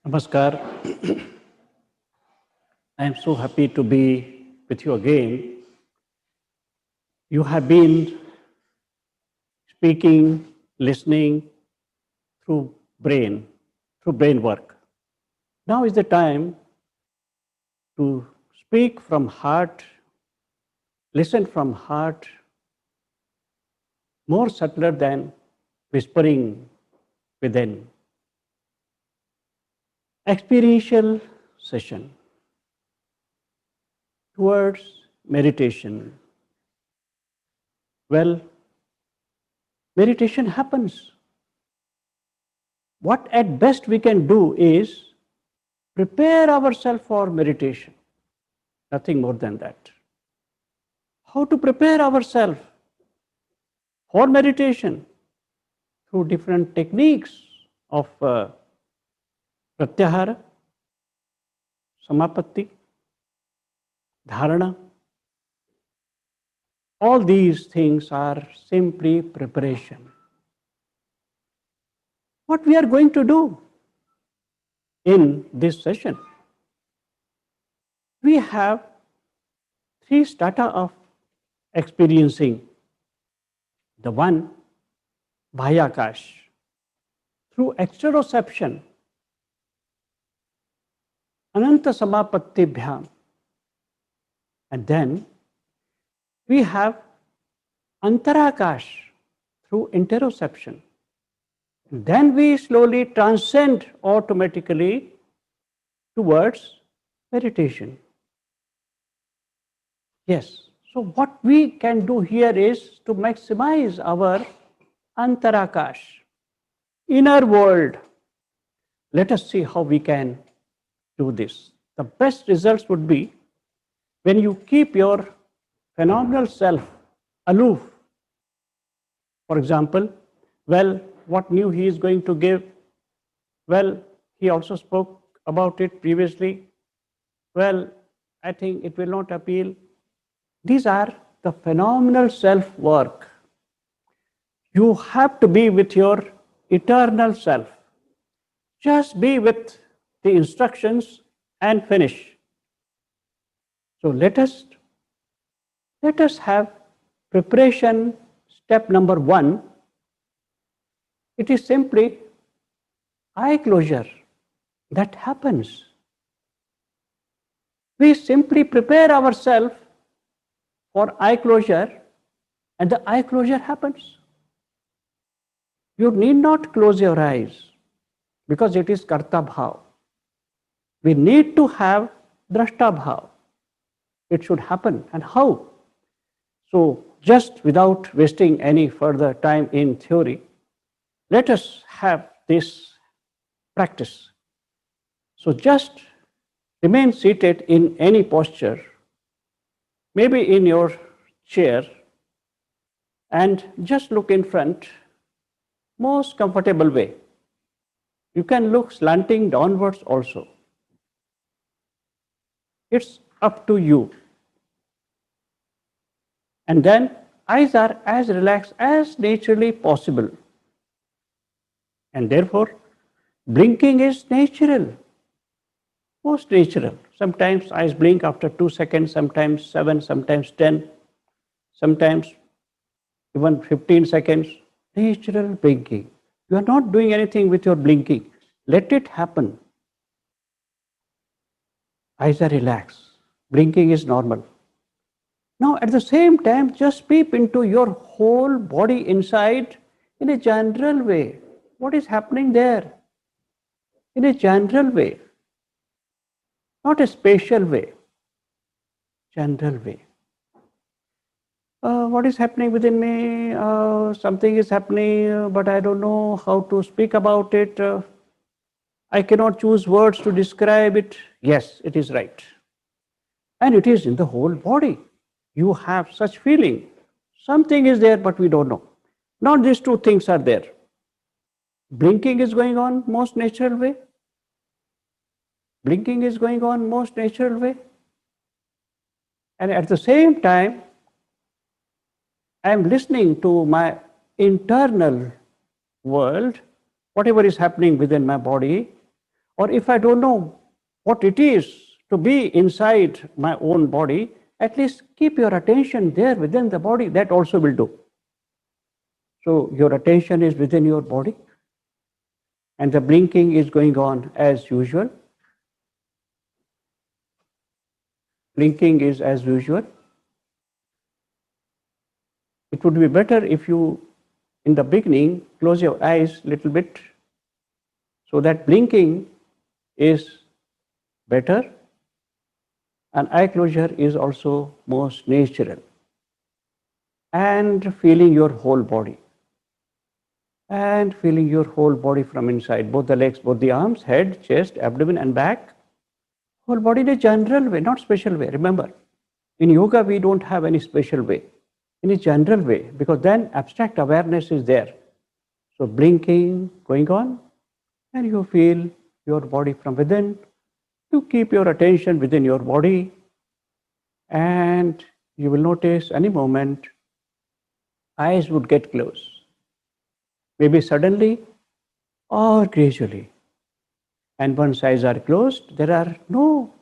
Namaskar. I am so happy to be with you again. You have been speaking, listening through brain, through brain work. Now is the time to speak from heart, listen from heart, more subtler than whispering within. Experiential session towards meditation. Well, meditation happens. What at best we can do is prepare ourselves for meditation, nothing more than that. How to prepare ourselves for meditation? Through different techniques of pratyahara, samapatti, dharana. All these things are simply preparation. What we are going to do in this session? We have three strata of experiencing. The one, Bhahyakash, through exteroception, Ananta Samapattibhyam. And then we have Antarakash through interoception. And then we slowly transcend automatically towards meditation. Yes. So what we can do here is to maximize our Antarakash, inner world. Let us see how we can do this. The best results would be when you keep your phenomenal self aloof. For example, well, what new he is going to give? Well, he also spoke about it previously. Well, I think it will not appeal. These are the phenomenal self-work. You have to be with your eternal self. Just be with the instructions and finish. So let us have preparation step number 1. It is simply eye closure. That happens. We simply prepare ourselves for eye closure and the eye closure happens. You need not close your eyes because it is karta bhav. We need to have drashta bhav. It should happen. And how? So just without wasting any further time in theory, let us have this practice. So just remain seated in any posture, maybe in your chair, and just look in front, most comfortable way. You can look slanting downwards also. It's up to you. And then eyes are as relaxed as naturally possible. And therefore, blinking is natural, most natural. Sometimes eyes blink after 2 seconds, sometimes 7, sometimes 10, sometimes even 15 seconds. Natural blinking. You are not doing anything with your blinking. Let it happen. Eyes are relaxed. Blinking is normal. Now, at the same time, just peep into your whole body inside in a general way. What is happening there? In a general way. Not a spatial way. General way. What is happening within me? Something is happening, but I don't know how to speak about it. I cannot choose words to describe it. Yes, it is right. And it is in the whole body. You have such feeling. Something is there, but we don't know. Now these two things are there. Blinking is going on most natural way. Blinking is going on most natural way. And at the same time, I am listening to my internal world, whatever is happening within my body. Or if I don't know what it is to be inside my own body, at least keep your attention there within the body. That also will do. So your attention is within your body and the blinking is going on as usual. Blinking is as usual. It would be better if you, in the beginning, close your eyes a little bit so that blinking is better and eye closure is also most natural. And feeling your whole body. And feeling your whole body from inside, both the legs, both the arms, head, chest, abdomen and back. Whole body in a general way, not special way. Remember, in yoga we don't have any special way. In a general way, because then abstract awareness is there. So blinking going on and you feel your body from within. You keep your attention within your body and you will notice any moment eyes would get closed. Maybe suddenly or gradually. And once eyes are closed, there are no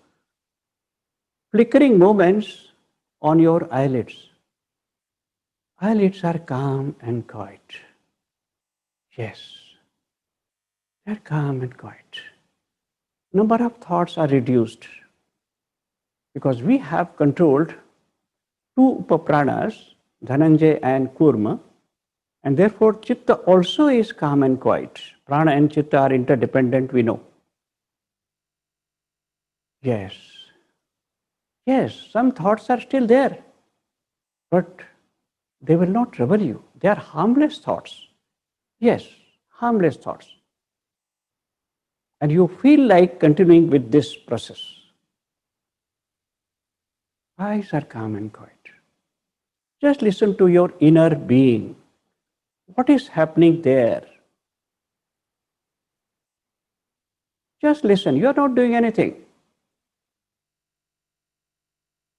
flickering moments on your eyelids. Eyelids are calm and quiet. Yes, they are calm and quiet. Number of thoughts are reduced because we have controlled two upapranas, Dhananjay and Kurma, and therefore Chitta also is calm and quiet. Prana and Chitta are interdependent, we know. Yes, yes, some thoughts are still there, but they will not trouble you. They are harmless thoughts. Yes, harmless thoughts. And you feel like continuing with this process. Eyes are calm and quiet. Just listen to your inner being. What is happening there? Just listen. You are not doing anything.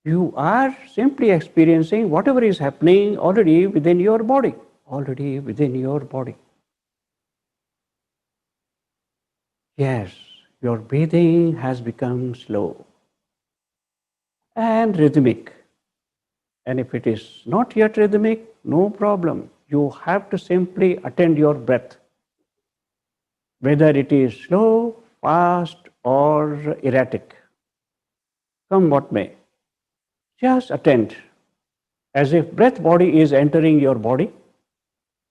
You are simply experiencing whatever is happening already within your body. Already within your body. Yes, your breathing has become slow and rhythmic. And if it is not yet rhythmic, no problem. You have to simply attend your breath. Whether it is slow, fast, or erratic. Come what may. Just attend. As if breath body is entering your body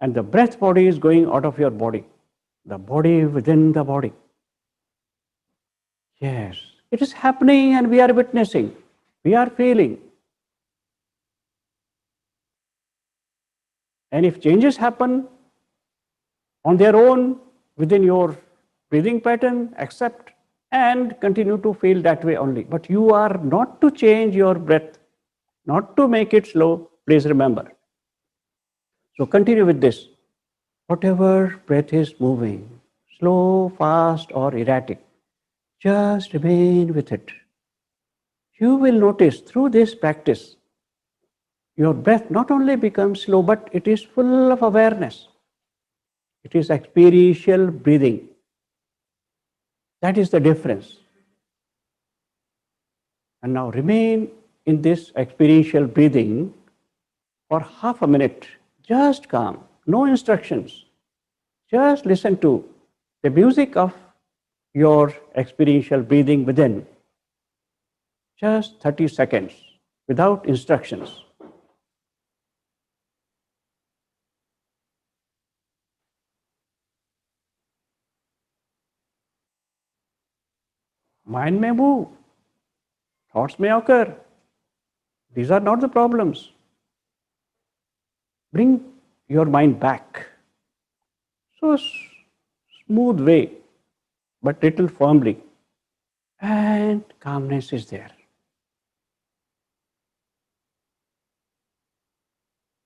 and the breath body is going out of your body. The body within the body. Yes, it is happening and we are witnessing. We are feeling. And if changes happen on their own within your breathing pattern, accept and continue to feel that way only. But you are not to change your breath, not to make it slow, please remember. So continue with this. Whatever breath is moving, slow, fast or erratic, just remain with it. You will notice through this practice, your breath not only becomes slow, but it is full of awareness. It is experiential breathing. That is the difference. And now remain in this experiential breathing for half a minute. Just calm, no instructions. Just listen to the music of your experiential breathing within. Just 30 seconds without instructions. Mind may move, thoughts may occur. These are not the problems. Bring your mind back. So smooth way, but little firmly. And calmness is there.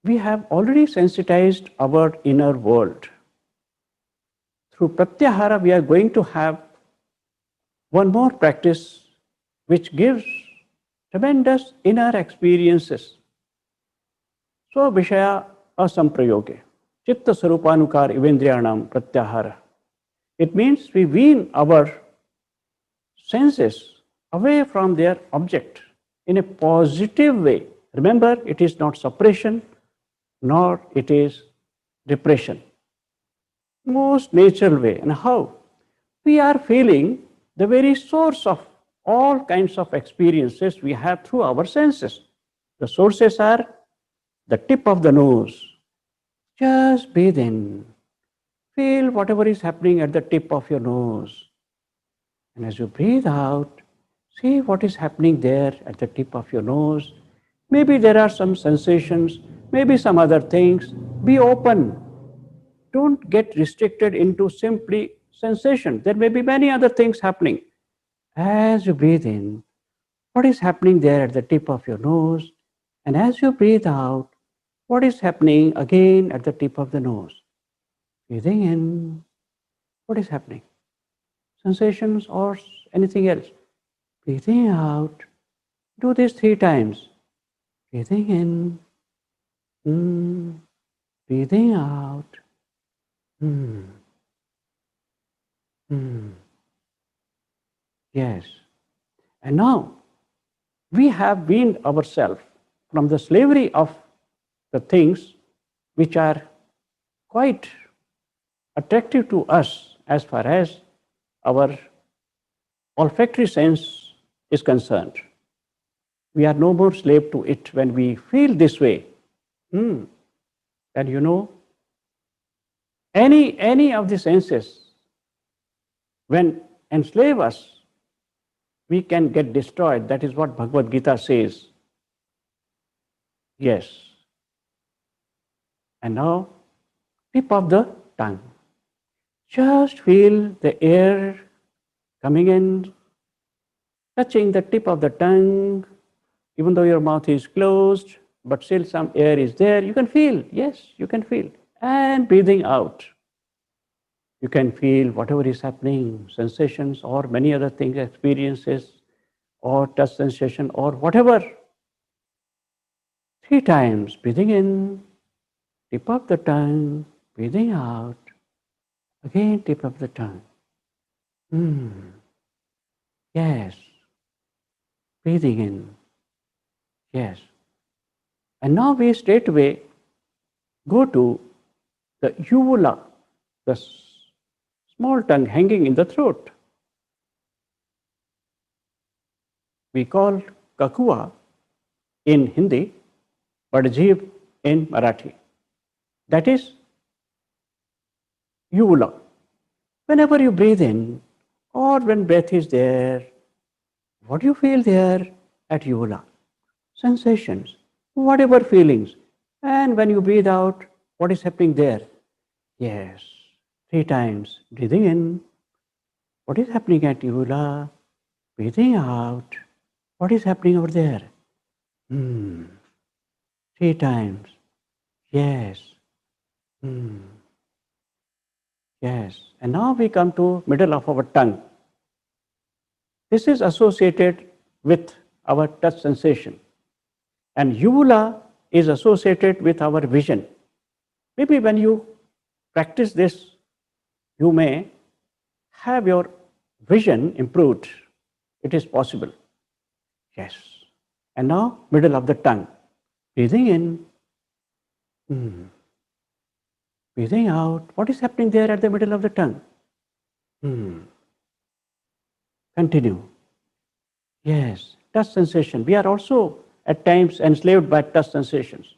We have already sensitized our inner world. Through Pratyahara, we are going to have one more practice which gives tremendous inner experiences. So, Vishaya asamprayoge, chitta sarupanukar ivendriyanam pratyahara. It means we wean our senses away from their object in a positive way. Remember, it is not suppression, nor it is repression. Most natural way. And how? We are feeling the very source of all kinds of experiences we have through our senses. The sources are the tip of the nose. Just breathe in. Feel whatever is happening at the tip of your nose. And as you breathe out, see what is happening there at the tip of your nose. Maybe there are some sensations, maybe some other things. Be open. Don't get restricted into simply sensation. There may be many other things happening. As you breathe in, what is happening there at the tip of your nose? And as you breathe out, what is happening again at the tip of the nose? Breathing in, what is happening? Sensations or anything else? Breathing out, do this 3 times. Breathing in, breathing out, yes. And now we have weaned ourselves from the slavery of the things which are quite attractive to us as far as our olfactory sense is concerned. We are no more slave to it when we feel this way. And you know, any of the senses, when enslave us, we can get destroyed. That is what Bhagavad Gita says. Yes. And now, tip of the tongue. Just feel the air coming in, touching the tip of the tongue, even though your mouth is closed, but still some air is there. You can feel, yes, you can feel. And breathing out. You can feel whatever is happening, sensations or many other things, experiences or touch sensation or whatever. 3 times, breathing in, tip of the tongue, breathing out, again tip of the tongue. Yes, breathing in, yes. And now we straightaway go to the uvula, the small tongue hanging in the throat. We call kakua in Hindi, but jeev in Marathi. That is uvula. Whenever you breathe in or when breath is there, what do you feel there at uvula? Sensations, whatever feelings. And when you breathe out, what is happening there? Yes, 3 times. Breathing in, what is happening at uvula? Breathing out, what is happening over there? 3 times. Yes. Yes. And now we come to middle of our tongue. This is associated with our touch sensation. And uvula is associated with our vision. Maybe when you practice this, you may have your vision improved. It is possible. Yes. And now, middle of the tongue. Breathing in. Breathing out. What is happening there at the middle of the tongue? Continue. Yes. Touch sensation. We are also at times enslaved by touch sensations.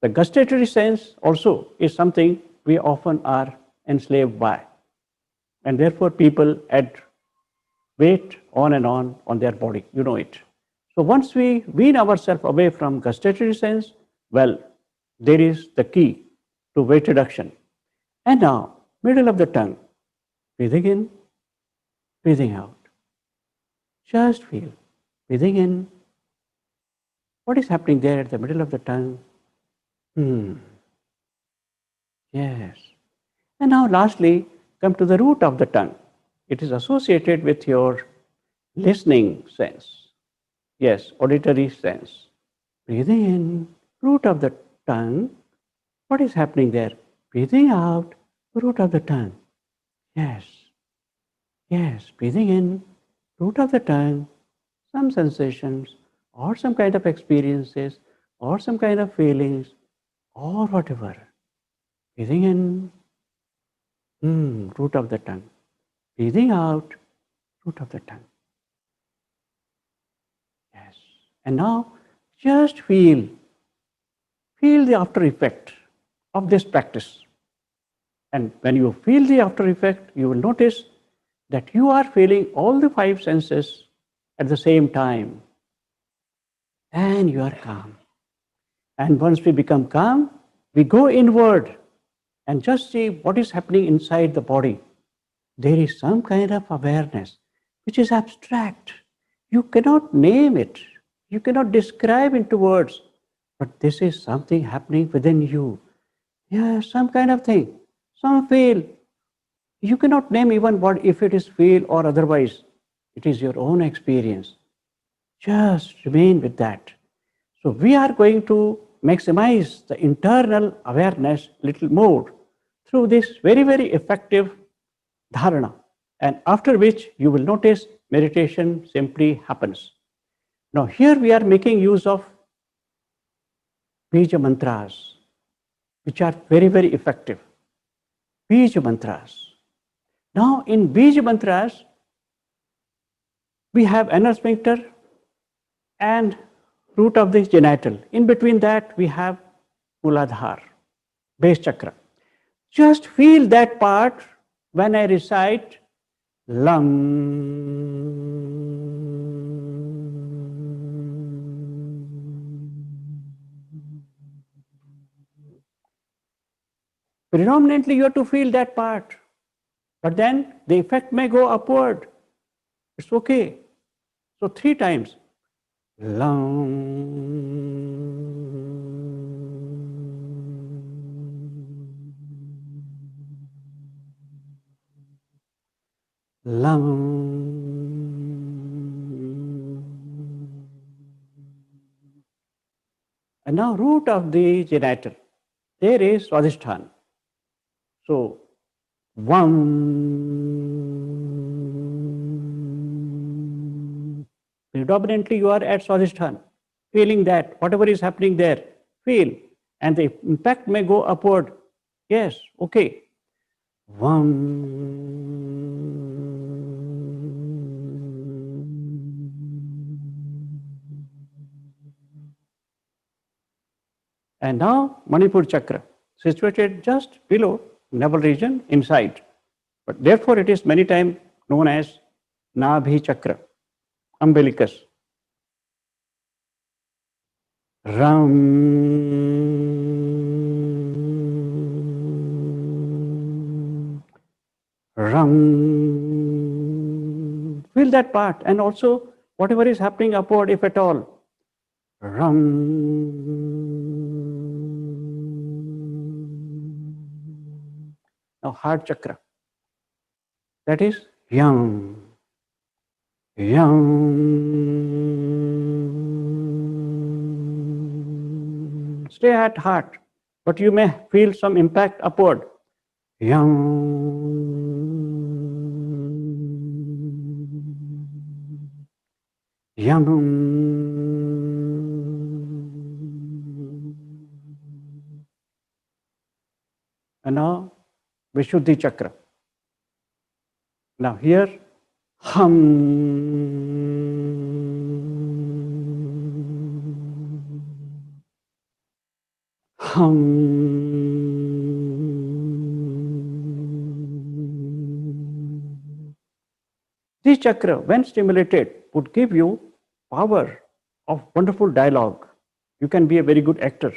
The gustatory sense also is something we often are enslaved by. And therefore people add weight on and on their body. You know it. So once we wean ourselves away from gustatory sense, well, there is the key to weight reduction. And now, middle of the tongue. Breathing in, breathing out. Just feel. Breathing in. What is happening there at the middle of the tongue? Yes. And now lastly, come to the root of the tongue. It is associated with your listening sense. Yes, auditory sense. Breathing in, root of the tongue. What is happening there? Breathing out, root of the tongue. Yes. Yes, breathing in, root of the tongue, some sensations, or some kind of experiences, or some kind of feelings, or whatever. Breathing in, root of the tongue. Breathing out, root of the tongue. Yes. And now just feel the after effect of this practice. And when you feel the after effect, you will notice that you are feeling all the five senses at the same time. And you are calm. And once we become calm, we go inward and just see what is happening inside the body. There is some kind of awareness which is abstract. You cannot name it. You cannot describe into words. But this is something happening within you. Yeah, some kind of thing. Some feel. You cannot name even what if it is feel or otherwise. It is your own experience. Just remain with that. So we are going to maximize the internal awareness little more through this very, very effective dharana. And after which you will notice meditation simply happens. Now here we are making use of bija mantras, which are very, very effective. Bija mantras. Now in bija mantras, we have inner sphincter and root of the genital. In between that, we have Muladhara, base chakra. Just feel that part when I recite Lam. Predominantly, you have to feel that part. But then the effect may go upward. It's okay. So 3 times. Lam. And now root of the genital. There is Swadhisthana. So, Vam. Predominantly you are at Swadhisthana, feeling that whatever is happening there, feel. And the impact may go upward. Yes, okay. Vam. And now Manipur chakra, situated just below navel region inside. But therefore it is many times known as Nabhi chakra, umbilicus. Ram. Ram. Feel that part and also whatever is happening upward, if at all. Ram. Now heart chakra. That is Yam. Yam. Stay at heart, but you may feel some impact upward. Yam. Yam. And now Vishuddhi chakra. Now here, hum. Hum. This chakra, when stimulated, would give you power of wonderful dialogue. You can be a very good actor.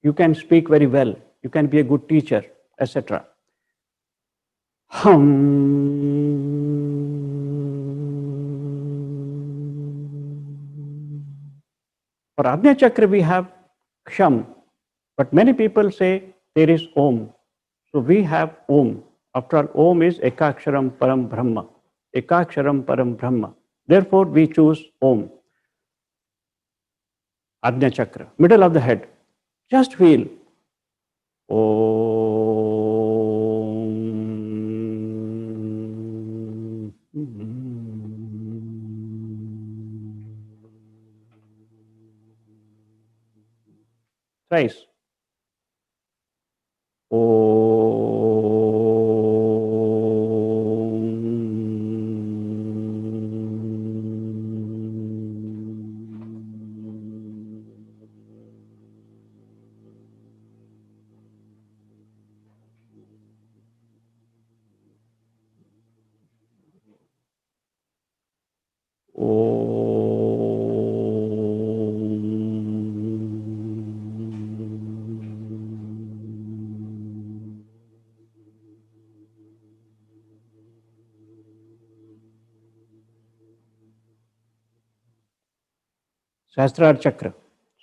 You can speak very well. You can be a good teacher, etc. For Ajna Chakra, we have Ksham, but many people say there is Om. So we have Om. After all, Om is Ekaksharam Param Brahma. Ekaksharam Param Brahma. Therefore, we choose Om. Ajna Chakra, middle of the head. Just feel Om. Thrice. Sahasrara Chakra.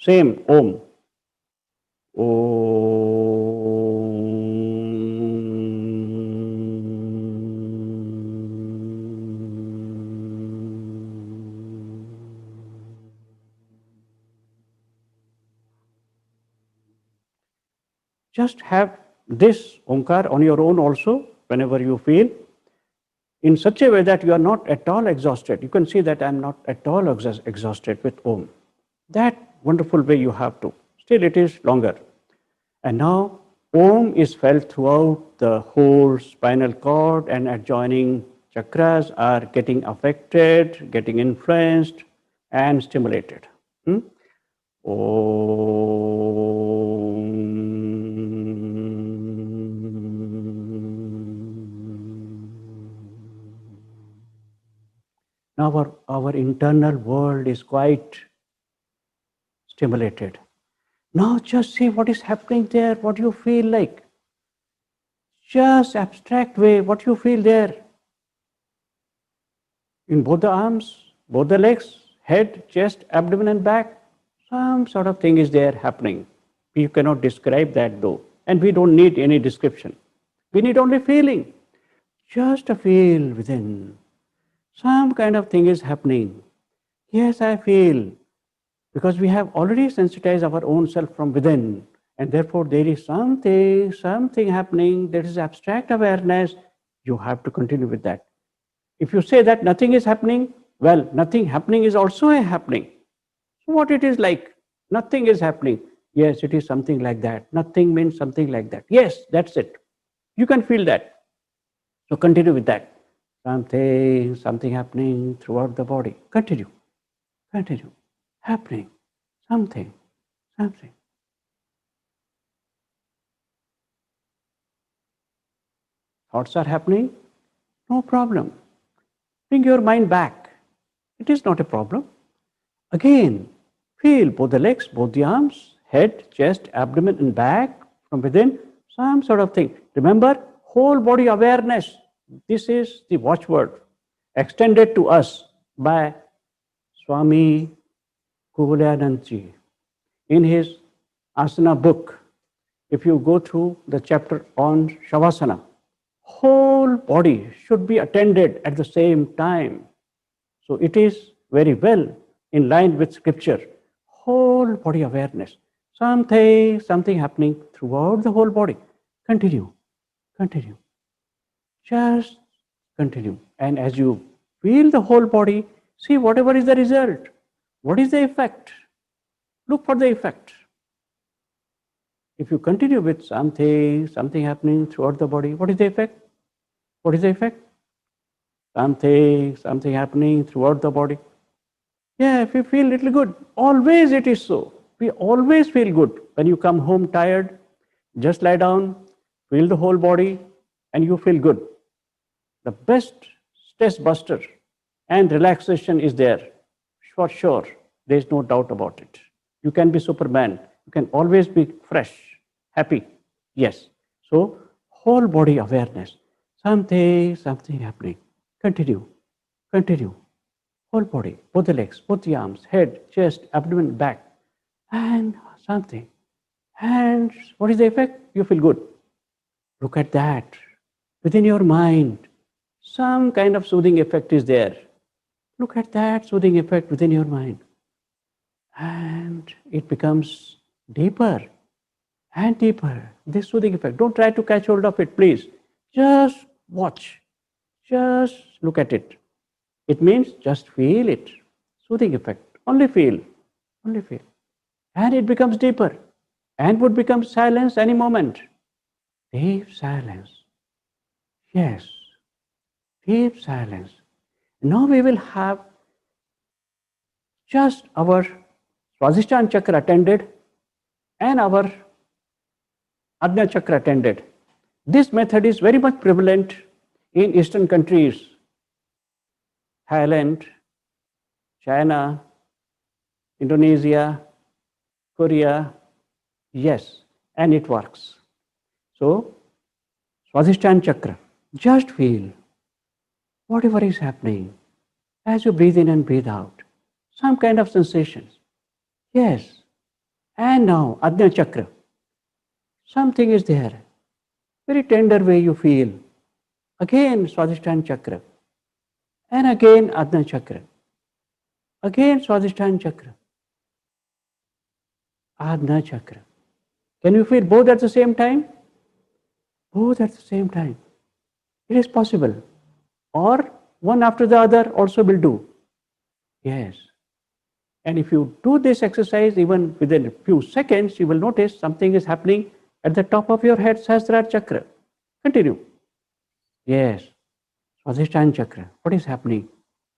Same Om. Just have this Omkar on your own also, whenever you feel, in such a way that you are not at all exhausted. You can see that I am not at all exhausted with Om. That wonderful way you have to. Still it is longer. And now Om is felt throughout the whole spinal cord, and adjoining chakras are getting affected, getting influenced and stimulated. Now our internal world is quite stimulated. Now just see what is happening there, what you feel like. Just abstract way, what you feel there. In both the arms, both the legs, head, chest, abdomen and back, some sort of thing is there happening. You cannot describe that though. And we don't need any description. We need only feeling. Just a feel within. Some kind of thing is happening. Yes, I feel. Because we have already sensitized our own self from within. And therefore there is something happening. There is abstract awareness. You have to continue with that. If you say that nothing is happening, well, nothing happening is also a happening. So what it is like? Nothing is happening. Yes, it is something like that. Nothing means something like that. Yes, that's it. You can feel that. So continue with that. Something happening throughout the body. Continue. Happening. Something. Thoughts are happening? No problem. Bring your mind back. It is not a problem. Again, feel both the legs, both the arms, head, chest, abdomen and back from within, some sort of thing. Remember, whole body awareness. This is the watchword extended to us by Swami Kuvalananji in his Asana book. If you go through the chapter on Shavasana, whole body should be attended at the same time. So it is very well in line with scripture. Whole body awareness. Something happening throughout the whole body. Continue. Just continue. And as you feel the whole body, see whatever is the result. What is the effect? Look for the effect. If you continue with something happening throughout the body, what is the effect? Something happening throughout the body. Yeah, if you feel little good, always it is so. We always feel good. When you come home tired, just lie down, feel the whole body, and you feel good. The best stress buster and relaxation is there. For sure, there is no doubt about it. You can be Superman. You can always be fresh, happy. Yes. So, whole body awareness. Something happening. Continue. Whole body, both the legs, both the arms, head, chest, abdomen, back. And something. And what is the effect? You feel good. Look at that. Within your mind, some kind of soothing effect is there. Look at that soothing effect within your mind. And it becomes deeper and deeper, this soothing effect. Don't try to catch hold of it, please. Just watch. Just look at it. It means just feel it. Soothing effect. Only feel. And it becomes deeper. and would become silence any moment. Deep silence. Yes, deep silence. Now we will have just our Swadhisthana chakra attended and our Ajna chakra attended. This method is very much prevalent in Eastern countries, Thailand, China, Indonesia, Korea. Yes, and it works. So, Swadhisthana chakra, just feel whatever is happening as you breathe in and breathe out, some kind of sensations. Yes, and now Ajna chakra, something is there, very tender way you feel. Again, Swadhisthana chakra, and again Ajna chakra, again Swadhisthana chakra, Ajna chakra. Can you feel both at the same time? Both at the same time. It is possible. Or one after the other also will do. Yes. And if you do this exercise even within a few seconds, you will notice something is happening at the top of your head, Sahasrara chakra. Continue. Yes. Swadhisthana chakra. What is happening?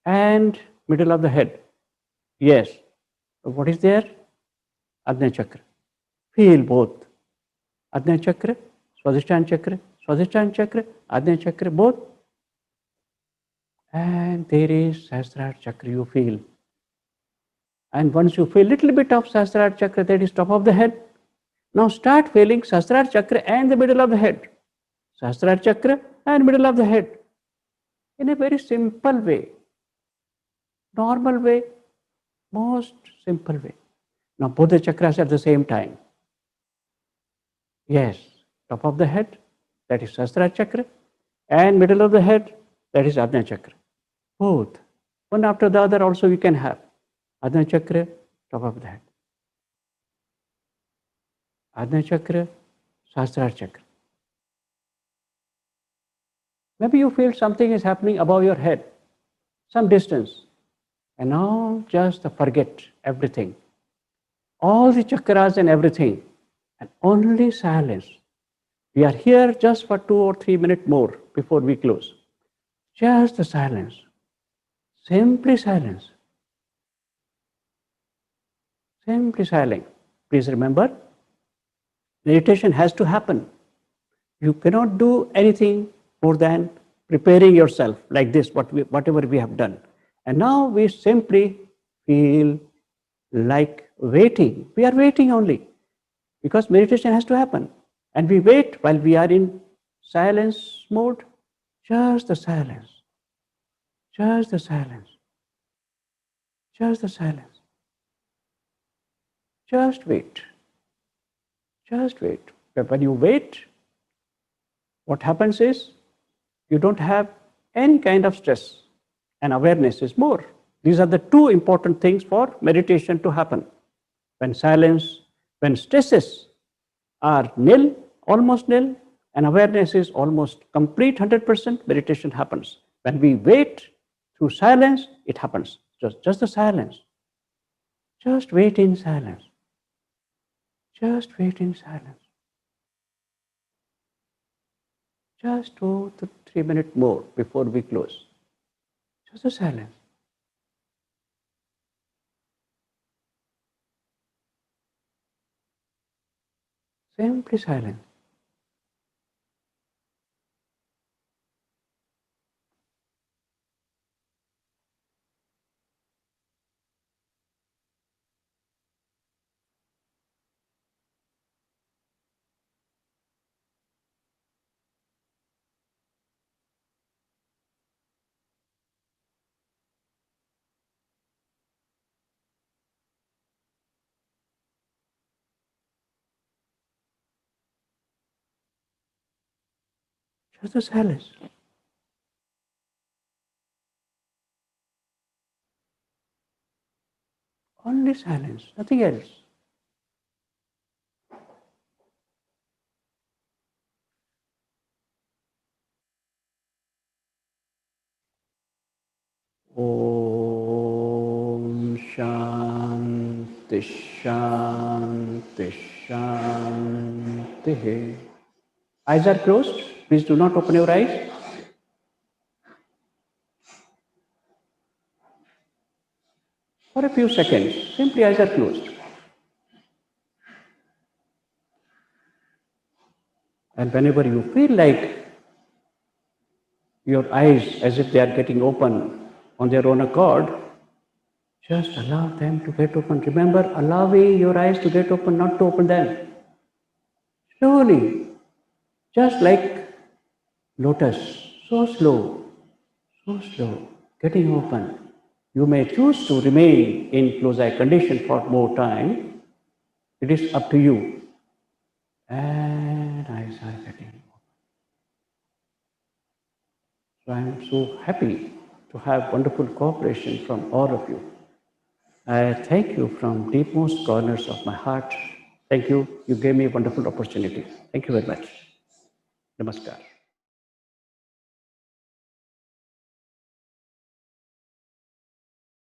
And middle of the head. Yes. What is there? Ajna chakra. Feel both. Ajna chakra, Swadhisthana chakra, Swadhisthana chakra, Ajna chakra, both. And there is Sahasrara chakra you feel. And once you feel little bit of Sahasrara chakra, that is top of the head. Now start feeling Sahasrara chakra and the middle of the head. Sahasrara chakra and middle of the head. In a very simple way. Normal way. Most simple way. Now both the chakras at the same time. Yes. Top of the head, that is Sahasrara chakra. And middle of the head, that is Ajna chakra. Both. One after the other also you can have. Ajna chakra, top of the head. Ajna chakra, Sahasrara chakra. Maybe you feel something is happening above your head, some distance. And now just forget everything. All the chakras and everything. And only silence. We are here just for 2 or 3 minutes more before we close. Just the silence. Simply silence. Simply silent. Please remember, meditation has to happen. You cannot do anything more than preparing yourself like this, whatever we have done. And now we simply feel like waiting. We are waiting only because meditation has to happen. And we wait while we are in silence mode. Just the silence. Just the silence. Just the silence. Just wait. Just wait. But when you wait, what happens is you don't have any kind of stress, and awareness is more. These are the two important things for meditation to happen. When silence, when stresses are nil, almost nil, and awareness is almost complete 100%, meditation happens. When we wait through silence, it happens. Just the silence. Just wait in silence. Just wait in silence. Just 2 to 3 minutes more before we close. Just the silence. Simply silence. Just the silence. Only silence, nothing else. Om Shanti. Shanti, Shanti. Eyes are closed. Please do not open your eyes. For a few seconds, simply eyes are closed. And whenever you feel like your eyes as if they are getting open on their own accord, just allow them to get open. Remember, allowing your eyes to get open, not to open them. Slowly, just like lotus, so slow, getting open. You may choose to remain in closed eye condition for more time. It is up to you. And eyes are getting open. So I am so happy to have wonderful cooperation from all of you. I thank you from deepmost corners of my heart. Thank you. You gave me a wonderful opportunity. Thank you very much. Namaskar.